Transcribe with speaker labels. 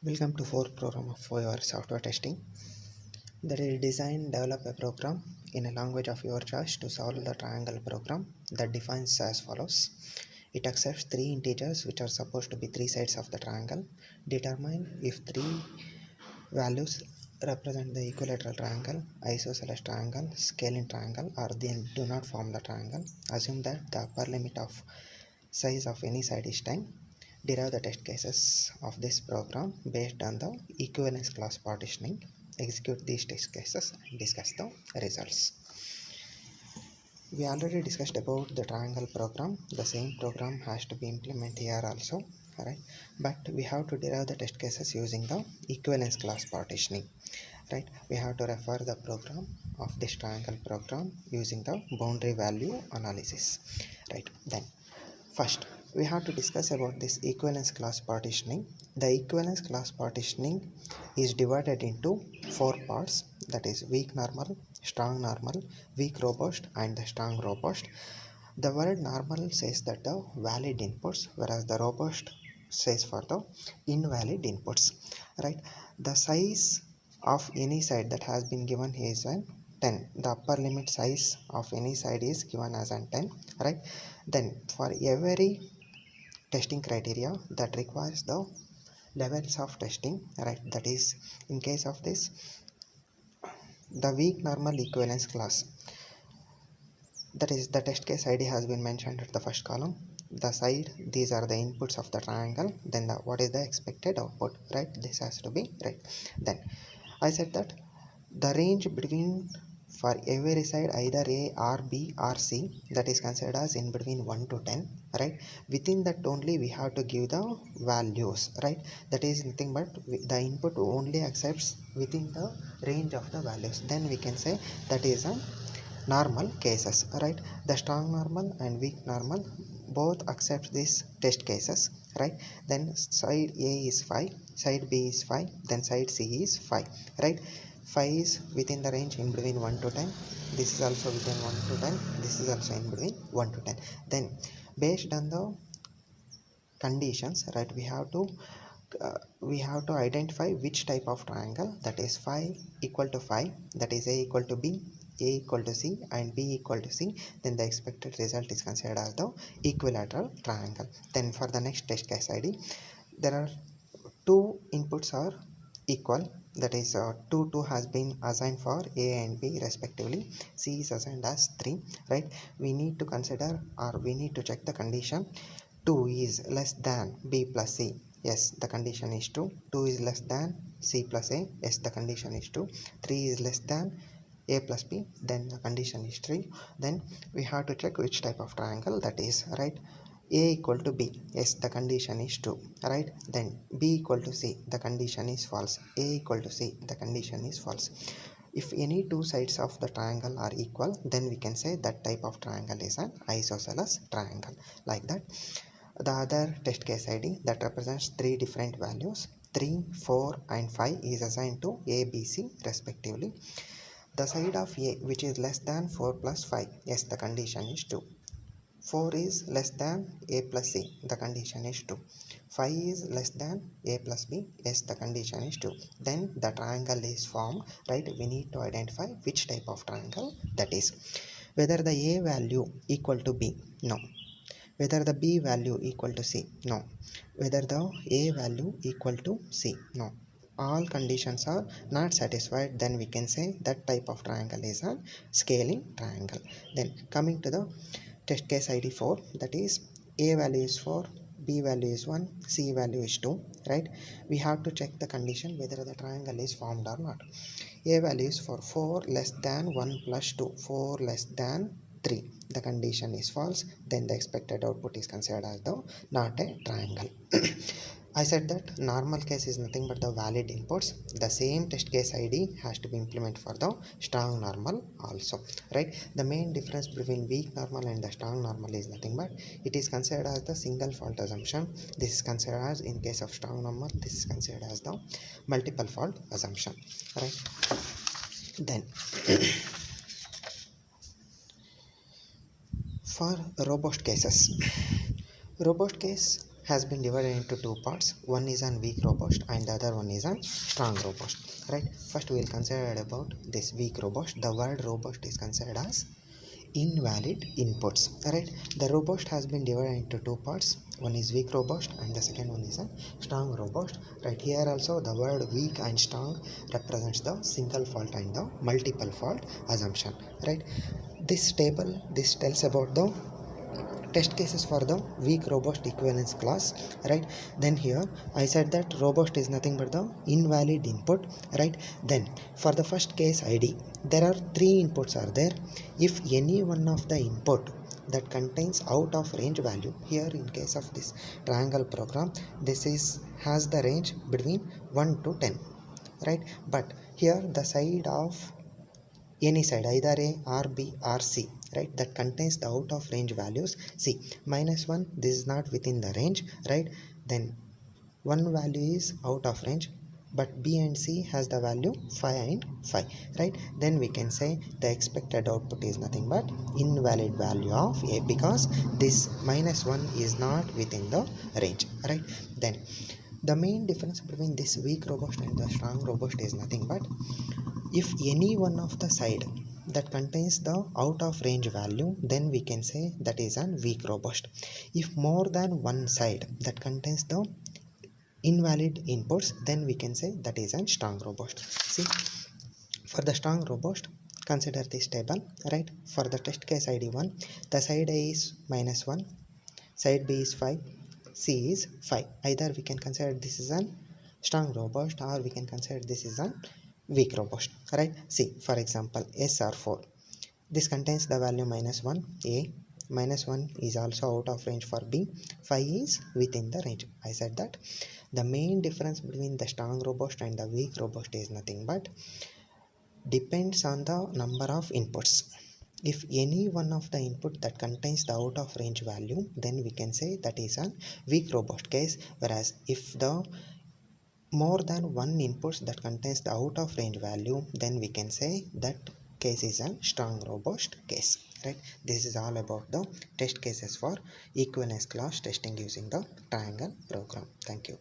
Speaker 1: Welcome to fourth program for your software testing. That is design, develop a program in a language of your choice to solve the triangle program that defines as follows. It accepts three integers which are supposed to be three sides of the triangle. Determine if three values represent the equilateral triangle, isosceles triangle, scalene triangle, or they do not form the triangle. Assume that the upper limit of size of any side is 10. Derive the test cases of this program based on the equivalence class partitioning. Execute these test cases and discuss the results. We already discussed about the triangle program. The same program has to be implemented here also, right? But we have to derive the test cases using the equivalence class partitioning, right? We have to refer the program of this triangle program using the boundary value analysis, right? Then first, we have to discuss about this equivalence class partitioning. The equivalence class partitioning is divided into four parts, that is weak normal, strong normal, weak robust, and the strong robust. The word normal says that the valid inputs, whereas the robust says for the invalid inputs, right? The size of any side that has been given is an 10. The upper limit size of any side is given as an 10, right? Then for every testing criteria that requires the levels of testing, right? That is, in case of this, the weak normal equivalence class, that is the test case id has been mentioned at the first column. The side, these are the inputs of the triangle, then what is the expected output, right? This has to be right. Then I said that the range between, for every side, either a or b or c, that is considered as in between 1 to 10, right? Within that only we have to give the values, right? That is nothing but the input only accepts within the range of the values, then we can say that is a normal cases, right? The strong normal and weak normal both accept these test cases, right? Then side a is 5, side b is 5, then side c is 5, right? 5 is within the range in between 1 to 10, this is also within 1 to 10, this is also in between 1 to 10. Then based on the conditions, right, we have to identify which type of triangle, that is 5 equal to 5, that is a equal to b, a equal to c, and b equal to c, then the expected result is considered as the equilateral triangle. Then for the next test case id, there are two inputs are equal, that is 2 has been assigned for a and b respectively, c is assigned as 3, right? We need to consider, or we need to check the condition 2 is less than b plus c. Yes, the condition is true. 2 is less than c plus a. Yes, the condition is true. 3 is less than a plus b. Then the condition is true. Then we have to check which type of triangle that is, right? A equal to b. Yes, the condition is true, right? Then b equal to c. The condition is false. A equal to c. The condition is false. If any two sides of the triangle are equal, then we can say that type of triangle is an isosceles triangle. Like that. The other test case ID that represents three different values, 3, 4, and 5 is assigned to A, B, C respectively. The side of A which is less than 4 plus 5, yes, the condition is true. 4 is less than A plus C, the condition is true. 5 is less than A plus B, yes, the condition is true. Then the triangle is formed, right? We need to identify which type of triangle that is. Whether the A value equal to B, no. Whether the b value equal to c, no. Whether the a value equal to c, no. All conditions are not satisfied, then we can say that type of triangle is a scaling triangle. Then coming to the test case id 4, that is a value is 4, b value is 1, c value is 2, right? We have to check the condition whether the triangle is formed or not. A value is for 4 less than 1 plus 2, 4 less than 3, the condition is false, then the expected output is considered as the not a triangle. I said that normal case is nothing but the valid inputs. The same test case id has to be implemented for the strong normal also, right? The main difference between weak normal and the strong normal is nothing but it is considered as the single fault assumption. This is considered as, in case of strong normal, this is considered as the multiple fault assumption, right? Then for robust cases, robust case has been divided into two parts. One is an weak robust and the other one is a strong robust. Right. First we will consider about this weak robust. The word robust is considered as invalid inputs. Right. The robust has been divided into two parts. One is weak robust and the second one is a strong robust. Right. Here also the word weak and strong represents the single fault and the multiple fault assumption. Right. This table, this tells about the test cases for the weak robust equivalence class. Right. Then here I said that robust is nothing but the invalid input. Right. Then for the first case id, there are three inputs are there. If any one of the input that contains out of range value, here in case of this triangle program, this is has the range between 1 to 10. Right. But here the side of any side, either a or b or c, right, that contains the out of range values. See, -1, this is not within the range. Right. Then one value is out of range, but b and c has the value 5 and 5. Right. Then we can say the expected output is nothing but invalid value of a, because this -1 is not within the range. Right. Then the main difference between this weak robust and the strong robust is nothing but, if any one of the side that contains the out of range value, then we can say that is an weak robust. If more than one side that contains the invalid inputs, then we can say that is a strong robust. See, for the strong robust, consider this table. Right. For the test case id1, the side a is -1, side b is 5, c is 5. Either we can consider this is an strong robust or we can consider this is an weak robust. Right. See, for example, s or 4, this contains the value -1 a, -1 is also out of range for b, 5 is within the range. I said that the main difference between the strong robust and the weak robust is nothing but depends on the number of inputs. If any one of the input that contains the out of range value, then we can say that is a weak robust case, whereas if the more than one inputs that contains the out of range value, then we can say that case is a strong robust case. Right. This is all about the test cases for equivalence class testing using the triangle program. Thank you.